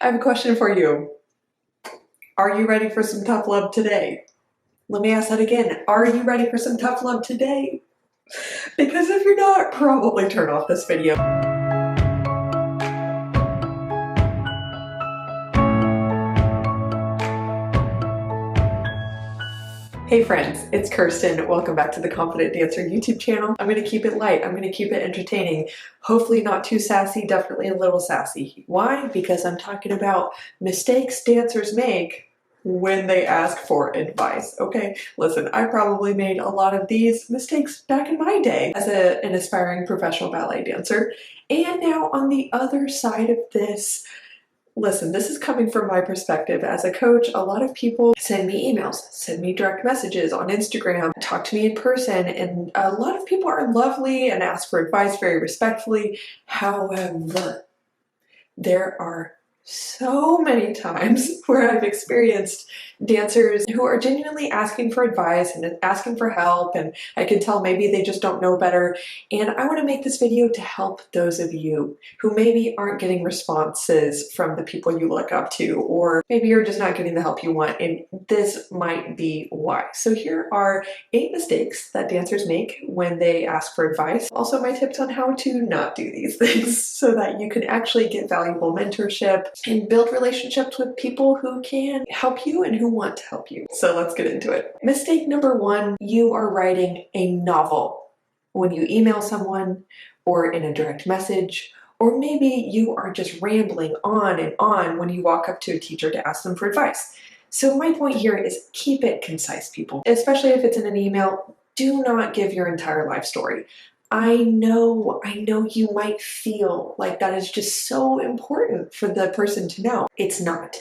I have a question for you. Are you ready for some tough love today? Let me ask that again. Are you ready for some tough love today? Because if you're not, probably turn off this video. Hey friends, it's Kirsten. Welcome back to the Confident Dancer YouTube channel. I'm going to keep it light. I'm going to keep it entertaining. Hopefully not too sassy, definitely a little sassy. Why? Because I'm talking about mistakes dancers make when they ask for advice. Okay, listen, I probably made a lot of these mistakes back in my day as an aspiring professional ballet dancer. And now on the other side of this, listen, this is coming from my perspective as a coach. A lot of people send me emails, send me direct messages on Instagram, talk to me in person, and a lot of people are lovely and ask for advice very respectfully. However, there are so many times where I've experienced dancers who are genuinely asking for advice and asking for help, and I can tell maybe they just don't know better. And I want to make this video to help those of you who maybe aren't getting responses from the people you look up to, or maybe you're just not getting the help you want, and this might be why. So here are 8 mistakes that dancers make when they ask for advice. Also my tips on how to not do these things so that you can actually get valuable mentorship and build relationships with people who can help you and who want to help you. So let's get into it. Mistake number 1, you are writing a novel when you email someone or in a direct message, or maybe you are just rambling on and on when you walk up to a teacher to ask them for advice. So my point here is keep it concise, people. Especially if it's in an email, do not give your entire life story. I know you might feel like that is just so important for the person to know. It's not.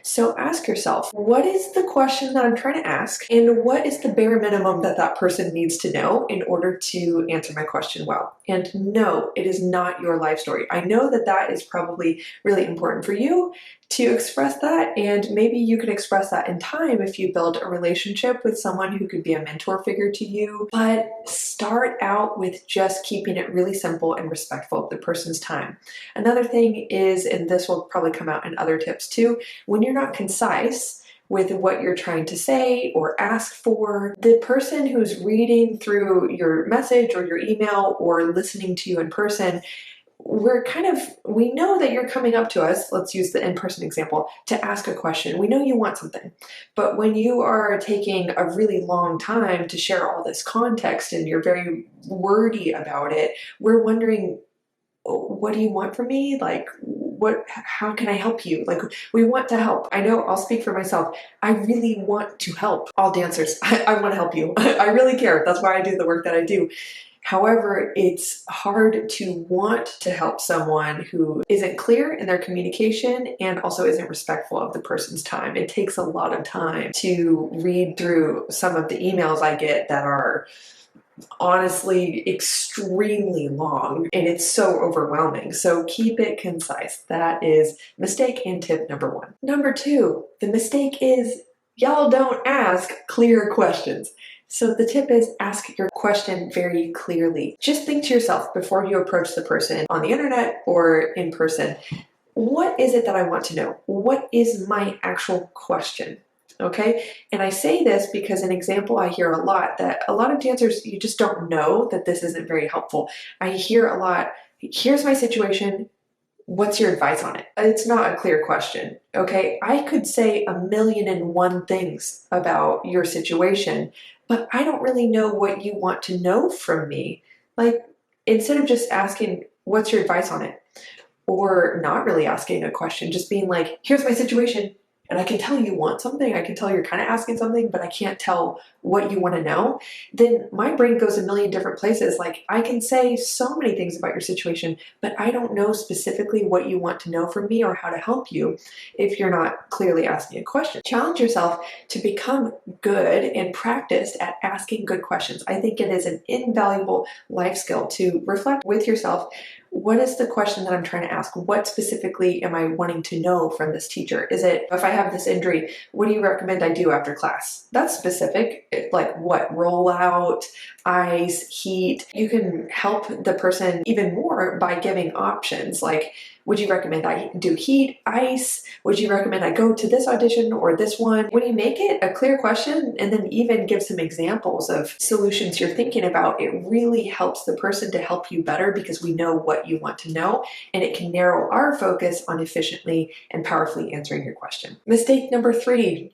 So ask yourself, what is the question that I'm trying to ask, and what is the bare minimum that that person needs to know in order to answer my question well? And no, it is not your life story. I know that that is probably really important for you to express that, and maybe you can express that in time if you build a relationship with someone who could be a mentor figure to you. But start out with just keeping it really simple and respectful of the person's time. Another thing is, and this will probably come out in other tips too, when you're not concise with what you're trying to say or ask for, the person who's reading through your message or your email or listening to you in person, we know that you're coming up to us, let's use the in-person example, to ask a question. We know you want something, but when you are taking a really long time to share all this context and you're very wordy about it, we're wondering, what do you want from me? Like, how can I help you? Like, we want to help. I know, I'll speak for myself. I really want to help all dancers. I want to help you. I really care. That's why I do the work that I do. However, it's hard to want to help someone who isn't clear in their communication and also isn't respectful of the person's time. It takes a lot of time to read through some of the emails I get that are honestly extremely long, and it's so overwhelming. So keep it concise. That is mistake and tip number 1. Number 2, the mistake is y'all don't ask clear questions. So the tip is ask your question very clearly. Just think to yourself before you approach the person on the internet or in person, what is it that I want to know? What is my actual question? Okay, and I say this because an example I hear a lot, that a lot of dancers, you just don't know that this isn't very helpful. I hear a lot, here's my situation, what's your advice on it? It's not a clear question, okay? I could say 1,000,001 things about your situation, but I don't really know what you want to know from me. Like, instead of just asking, what's your advice on it? Or not really asking a question, just being like, here's my situation. And I can tell you want something, I can tell you're kind of asking something, but I can't tell what you want to know, then my brain goes a million different places. Like, I can say so many things about your situation, but I don't know specifically what you want to know from me or how to help you if you're not clearly asking a question. Challenge yourself to become good and practiced at asking good questions. I think it is an invaluable life skill to reflect with yourself. What is the question that I'm trying to ask? What specifically am I wanting to know from this teacher? Is it, if I have this injury, what do you recommend I do after class? That's specific. Like what? Roll out, ice, heat. You can help the person even more by giving options. Like, Would you recommend I do heat, ice? Would you recommend I go to this audition or this one? When you make it a clear question and then even give some examples of solutions you're thinking about, it really helps the person to help you better because we know what you want to know, and it can narrow our focus on efficiently and powerfully answering your question. Mistake number 3,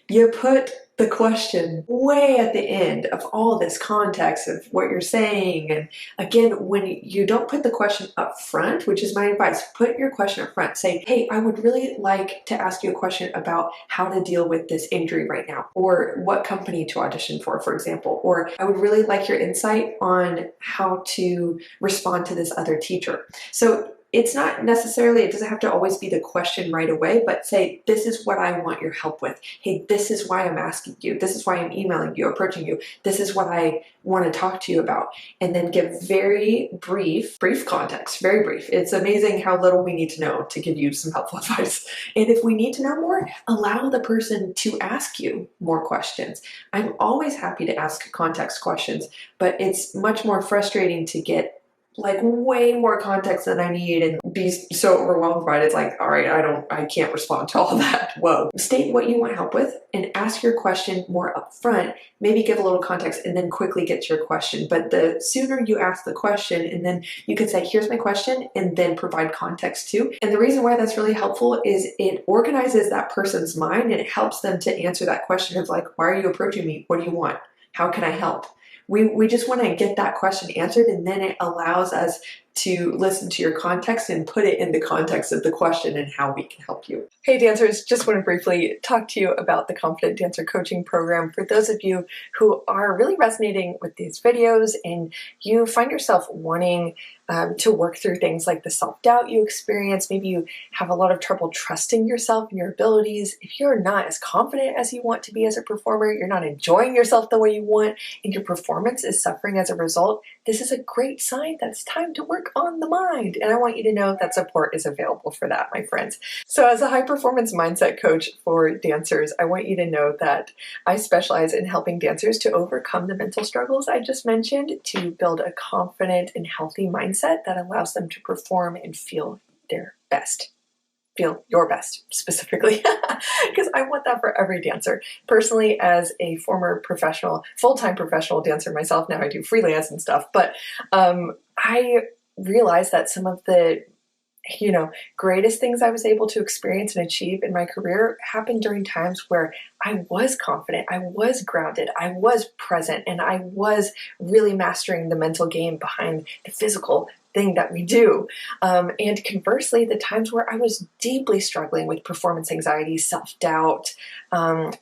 you put the question way at the end of all this context of what you're saying. And again, when you don't put the question up front, which is my advice, put your question up front. Say, hey, I would really like to ask you a question about how to deal with this injury right now, or what company to audition for example, or I would really like your insight on how to respond to this other teacher. So it's not necessarily, it doesn't have to always be the question right away, but say, this is what I want your help with. Hey, this is why I'm asking you. This is why I'm emailing you, approaching you. This is what I want to talk to you about. And then give very brief context, very brief. It's amazing how little we need to know to give you some helpful advice. And if we need to know more, allow the person to ask you more questions. I'm always happy to ask context questions, but it's much more frustrating to get like way more context than I need and be so overwhelmed by it. It's like, all right, I can't respond to all of that. Whoa. State what you want help with and ask your question more upfront. Maybe give a little context and then quickly get to your question. But the sooner you ask the question, and then you can say, here's my question, and then provide context too. And the reason why that's really helpful is it organizes that person's mind and it helps them to answer that question of like, why are you approaching me? What do you want? How can I help? We just want to get that question answered, and then it allows us to listen to your context and put it in the context of the question and how we can help you. Hey dancers, just want to briefly talk to you about the Confident Dancer Coaching Program. For those of you who are really resonating with these videos and you find yourself wanting to work through things like the self-doubt you experience, maybe you have a lot of trouble trusting yourself and your abilities, if you're not as confident as you want to be as a performer, you're not enjoying yourself the way you want, and your performance is suffering as a result, this is a great sign that it's time to work on the mind. And I want you to know that support is available for that, my friends. So as a high performance mindset coach for dancers, I want you to know that I specialize in helping dancers to overcome the mental struggles I just mentioned, to build a confident and healthy mindset that allows them to perform and feel their best. Feel your best specifically, because I want that for every dancer. Personally, as a former professional, full-time professional dancer myself, now I do freelance and stuff, but I realized that some of the greatest things I was able to experience and achieve in my career happened during times where I was confident, I was grounded, I was present, and I was really mastering the mental game behind the physical thing that we do. And conversely, the times where I was deeply struggling with performance anxiety, self-doubt,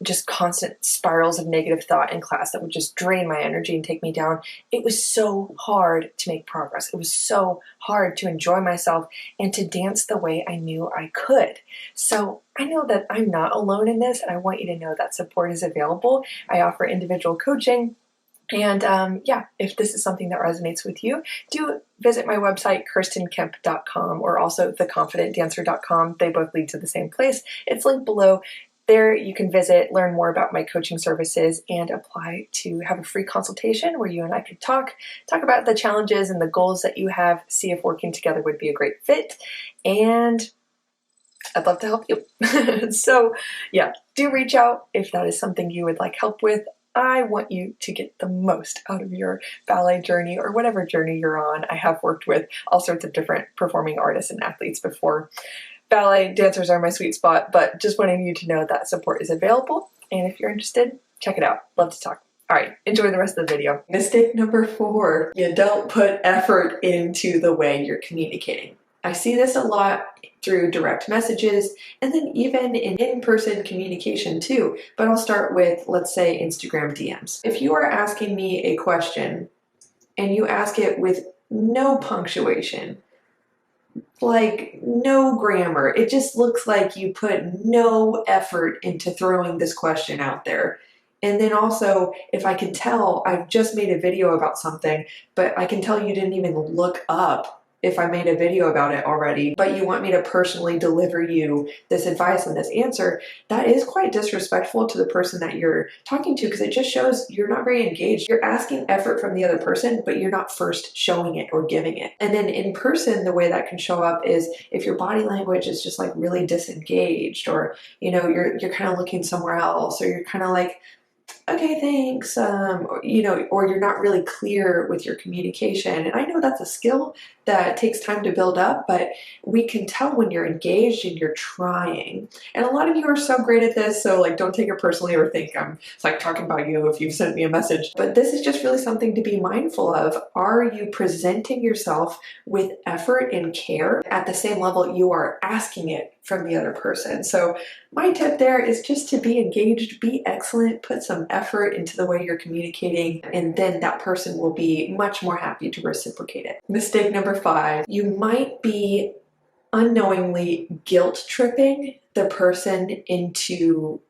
just constant spirals of negative thought in class that would just drain my energy and take me down, it was so hard to make progress. It was so hard to enjoy myself and to dance the way I knew I could. So I know that I'm not alone in this, and I want you to know that support is available. I offer individual coaching. And if this is something that resonates with you, do visit my website, kirstenkemp.com, or also theconfidentdancer.com. They both lead to the same place. It's linked below. There you can visit, learn more about my coaching services, and apply to have a free consultation where you and I could talk about the challenges and the goals that you have, see if working together would be a great fit. And I'd love to help you. So yeah, do reach out if that is something you would like help with. I want you to get the most out of your ballet journey or whatever journey you're on. I have worked with all sorts of different performing artists and athletes before. Ballet dancers are my sweet spot, but just wanting you to know that support is available. And if you're interested, check it out. Love to talk. All right, enjoy the rest of the video. Mistake number 4, you don't put effort into the way you're communicating. I see this a lot through direct messages and then even in-person communication too. But I'll start with, let's say, Instagram DMs. If you are asking me a question and you ask it with no punctuation, like no grammar, it just looks like you put no effort into throwing this question out there. And then also, if I can tell, I've just made a video about something, but I can tell you didn't even look up if I made a video about it already, but you want me to personally deliver you this advice and this answer, that is quite disrespectful to the person that you're talking to, because it just shows you're not very engaged. You're asking effort from the other person, but you're not first showing it or giving it. And then in person, the way that can show up is if your body language is just like really disengaged, or you're kind of looking somewhere else, or you're kind of like, okay, thanks, or you're not really clear with your communication. And I know that's a skill that takes time to build up, but we can tell when you're engaged and you're trying. And a lot of you are so great at this, so like don't take it personally or think I'm like talking about you if you've sent me a message. But this is just really something to be mindful of. Are you presenting yourself with effort and care at the same level you are asking it from the other person? So my tip there is just to be engaged, be excellent, put some effort into the way you're communicating, and then that person will be much more happy to reciprocate it. Mistake number 5, you might be unknowingly guilt tripping the person into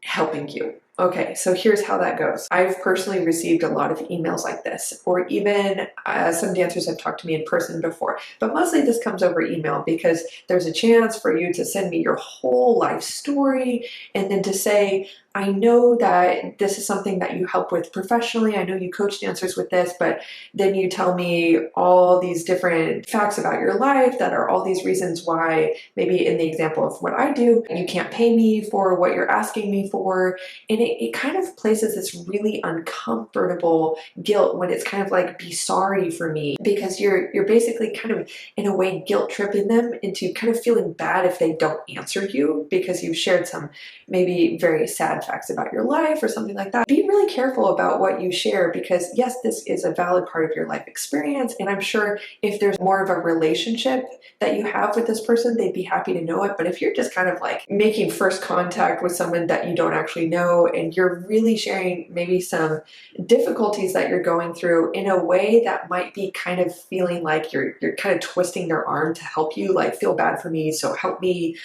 helping you. Okay, so here's how that goes. I've personally received a lot of emails like this, or even some dancers have talked to me in person before, but mostly this comes over email because there's a chance for you to send me your whole life story and then to say, I know that this is something that you help with professionally. I know you coach dancers with this, but then you tell me all these different facts about your life that are all these reasons why, maybe in the example of what I do, you can't pay me for what you're asking me for. And it kind of places this really uncomfortable guilt when it's kind of like, be sorry for me, because you're basically kind of in a way guilt tripping them into kind of feeling bad if they don't answer you because you've shared some maybe very sad facts about your life or something like that. Be really careful about what you share, because yes, this is a valid part of your life experience, and I'm sure if there's more of a relationship that you have with this person, they'd be happy to know it. But if you're just kind of like making first contact with someone that you don't actually know, and you're really sharing maybe some difficulties that you're going through in a way that might be kind of feeling like you're kind of twisting their arm to help you, like, feel bad for me, so help me,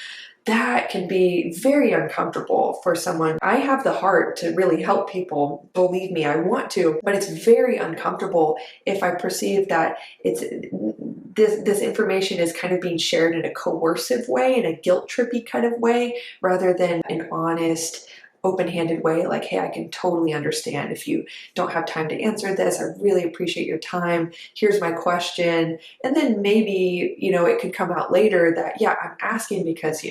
that can be very uncomfortable for someone. I have the heart to really help people, believe me, I want to, but it's very uncomfortable if I perceive that this information is kind of being shared in a coercive way, in a guilt trippy kind of way, rather than an honest, open-handed way, like, hey, I can totally understand if you don't have time to answer this. I really appreciate your time. Here's my question. And then maybe, it could come out later that, yeah, I'm asking because,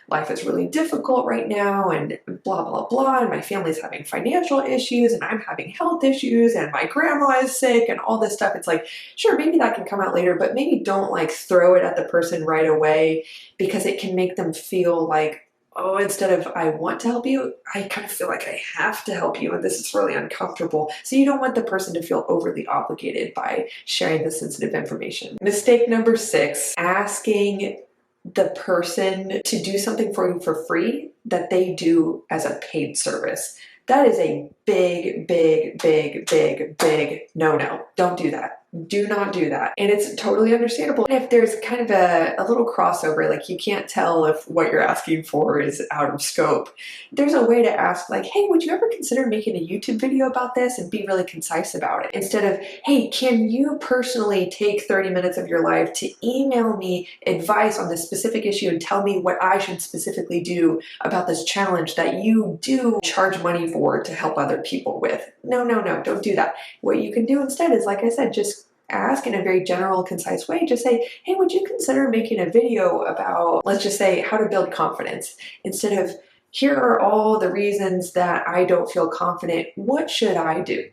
life is really difficult right now and blah, blah, blah. And my family's having financial issues and I'm having health issues and my grandma is sick and all this stuff. It's like, sure, maybe that can come out later, but maybe don't like throw it at the person right away, because it can make them feel like, oh, instead of I want to help you, I kind of feel like I have to help you, and this is really uncomfortable. So you don't want the person to feel overly obligated by sharing the sensitive information. Mistake number 6, asking the person to do something for you for free that they do as a paid service. That is a big, big, big, big, big no-no. Don't do that. Do not do that. And it's totally understandable. And if there's kind of a little crossover, like you can't tell if what you're asking for is out of scope, there's a way to ask, like, hey, would you ever consider making a YouTube video about this, and be really concise about it? Instead of, hey, can you personally take 30 minutes of your life to email me advice on this specific issue and tell me what I should specifically do about this challenge that you do charge money for to help other people with? No, don't do that. What you can do instead is, like I said, just ask in a very general, concise way. Just say, hey, would you consider making a video about, let's just say, how to build confidence? Instead of, here are all the reasons that I don't feel confident, what should I do?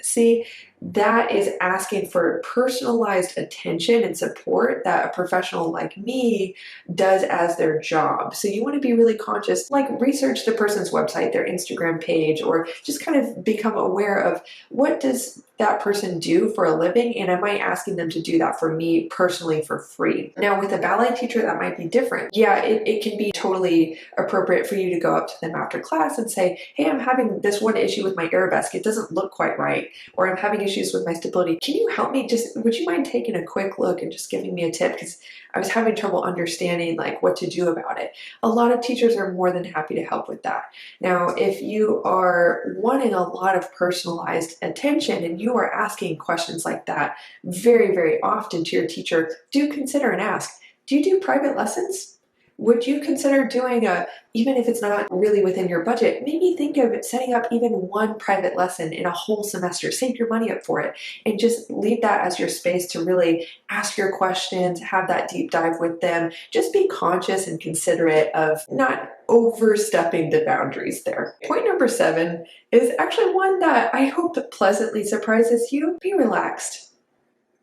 See, that is asking for personalized attention and support that a professional like me does as their job. So you want to be really conscious, like research the person's website, their Instagram page, or just kind of become aware of, what does that person do for a living, and am I asking them to do that for me personally for free? Now, with a ballet teacher, that might be different. Yeah, it can be totally appropriate for you to go up to them after class and say, hey, I'm having this one issue with my arabesque. It doesn't look quite right. Or I'm having issues issues with my stability. Can you help me? Would you mind taking a quick look and just giving me a tip? Because I was having trouble understanding like what to do about it. A lot of teachers are more than happy to help with that. Now, if you are wanting a lot of personalized attention and you are asking questions like that very, very often to your teacher, do consider and ask, do you do private lessons? Would you consider doing even if it's not really within your budget, maybe think of setting up even one private lesson in a whole semester, save your money up for it, and just leave that as your space to really ask your questions, have that deep dive with them. Just be conscious and considerate of not overstepping the boundaries there. Point number 7 is actually one that I hope pleasantly surprises you. Be relaxed.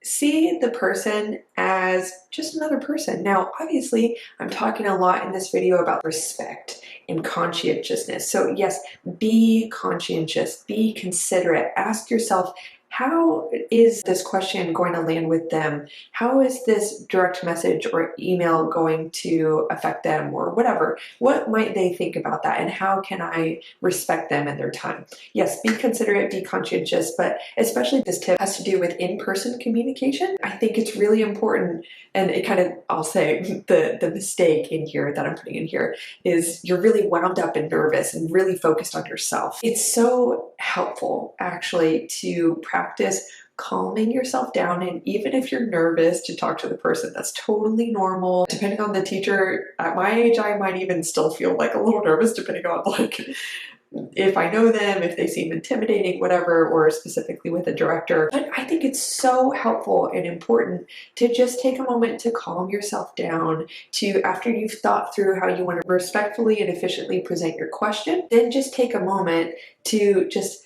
See the person as just another person. Now, obviously, I'm talking a lot in this video about respect and conscientiousness. So yes, be conscientious, be considerate. Ask yourself, how is this question going to land with them? How is this direct message or email going to affect them or whatever? What might they think about that? And how can I respect them and their time? Yes, be considerate, be conscientious, but especially this tip has to do with in-person communication. I think it's really important, and it kind of, I'll say the mistake in here that I'm putting in here is you're really wound up and nervous and really focused on yourself. It's so helpful actually to practice calming yourself down, and even if you're nervous to talk to the person, that's totally normal. Depending on the teacher, at my age, I might even still feel like a little nervous depending on like if I know them, if they seem intimidating, whatever, or specifically with a director. But I think it's so helpful and important to just take a moment to calm yourself down, to, after you've thought through how you want to respectfully and efficiently present your question, then just take a moment to just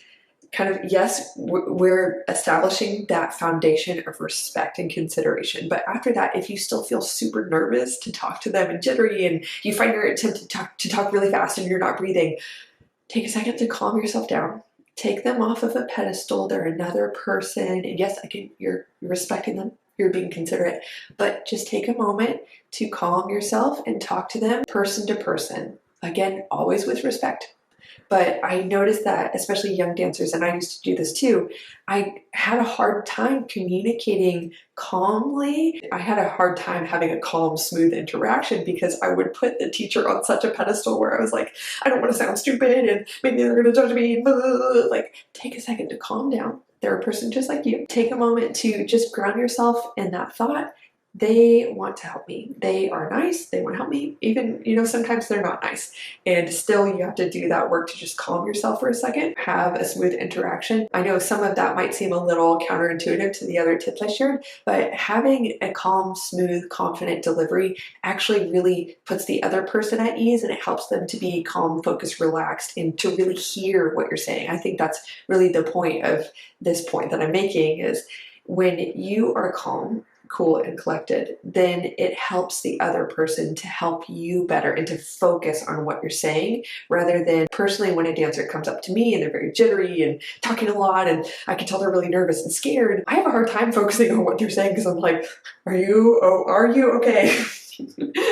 kind of, yes, we're establishing that foundation of respect and consideration. But after that, if you still feel super nervous to talk to them and jittery, and you find your attempt to talk really fast and you're not breathing, take a second to calm yourself down. Take them off of a pedestal. They're another person. And yes, again, you're respecting them. You're being considerate. But just take a moment to calm yourself and talk to them person to person. Again, always with respect. But I noticed that, especially young dancers, and I used to do this too, I had a hard time communicating calmly. I had a hard time having a calm, smooth interaction because I would put the teacher on such a pedestal where I was like, I don't want to sound stupid and maybe they're going to judge me. Like, take a second to calm down. They're a person just like you. Take a moment to just ground yourself in that thought. They want to help me. They are nice. They want to help me. Even, sometimes they're not nice. And still you have to do that work to just calm yourself for a second, have a smooth interaction. I know some of that might seem a little counterintuitive to the other tips I shared, but having a calm, smooth, confident delivery actually really puts the other person at ease, and it helps them to be calm, focused, relaxed, and to really hear what you're saying. I think that's really the point of this point that I'm making, is when you are calm, cool, and collected, then it helps the other person to help you better and to focus on what you're saying, rather than personally when a dancer comes up to me and they're very jittery and talking a lot and I can tell they're really nervous and scared. I have a hard time focusing on what they're saying because I'm like, are you okay?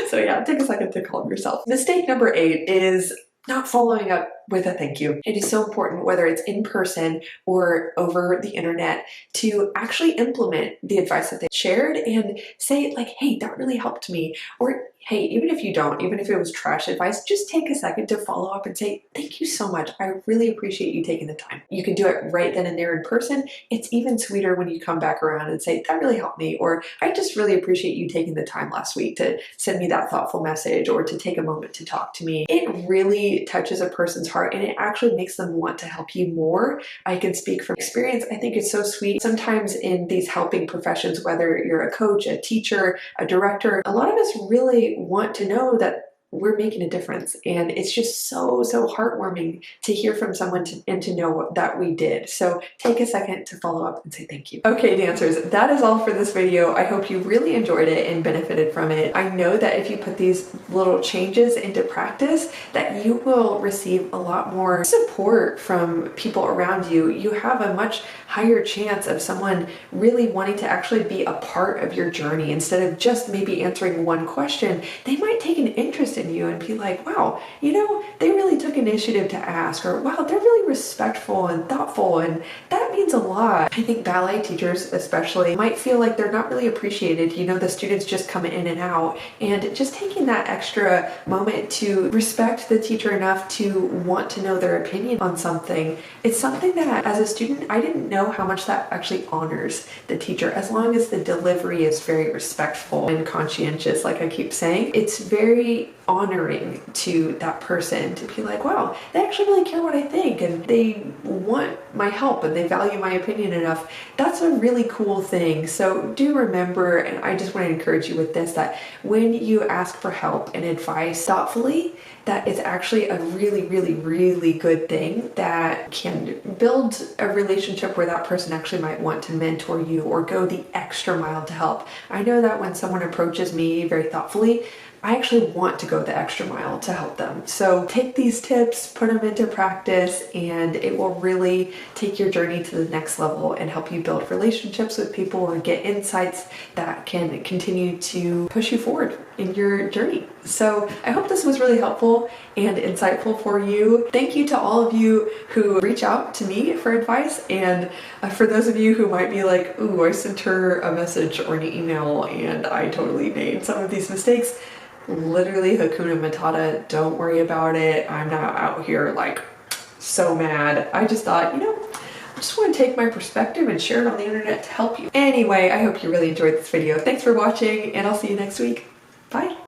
So yeah, take a second to calm yourself. Mistake number 8 is not following up with a thank you. It is so important, whether it's in person or over the internet, to actually implement the advice that they shared and say like, hey, that really helped me. Or hey, even if you don't, even if it was trash advice, just take a second to follow up and say, thank you so much. I really appreciate you taking the time. You can do it right then and there in person. It's even sweeter when you come back around and say, that really helped me. Or I just really appreciate you taking the time last week to send me that thoughtful message or to take a moment to talk to me. It really touches a person's heart and it actually makes them want to help you more. I can speak from experience. I think it's so sweet. Sometimes in these helping professions, whether you're a coach, a teacher, a director, a lot of us really want to know that we're making a difference, and it's just so heartwarming to hear from someone and to know that we did. So take a second to follow up and say thank you. Okay, dancers, that is all for this video. I hope you really enjoyed it and benefited from it. I know that if you put these little changes into practice, that you will receive a lot more support from people around you. You have a much higher chance of someone really wanting to actually be a part of your journey instead of just maybe answering one question. They might take an interest in you and be like, wow, you know, they really took initiative to ask, or wow, they're really respectful and thoughtful, and that means a lot. I think ballet teachers especially might feel like they're not really appreciated. You know, the students just come in and out, and just taking that extra moment to respect the teacher enough to want to know their opinion on something, it's something that as a student, I didn't know how much that actually honors the teacher, as long as the delivery is very respectful and conscientious, like I keep saying. It's very honoring to that person to be like, wow, they actually really care what I think, and they want my help, and they value my opinion enough. That's a really cool thing. So do remember, and I just want to encourage you with this, that when you ask for help and advice thoughtfully, that it's actually a really, really, really good thing that can build a relationship where that person actually might want to mentor you or go the extra mile to help. I know that when someone approaches me very thoughtfully, I actually want to go the extra mile to help them. So take these tips, put them into practice, and it will really take your journey to the next level and help you build relationships with people and get insights that can continue to push you forward in your journey. So I hope this was really helpful and insightful for you. Thank you to all of you who reach out to me for advice, and for those of you who might be like, ooh, I sent her a message or an email and I totally made some of these mistakes. Literally Hakuna Matata, don't worry about it. I'm not out here like so mad. I just thought, you know, I just want to take my perspective and share it on the internet to help you. Anyway, I hope you really enjoyed this video. Thanks for watching, and I'll see you next week. Bye.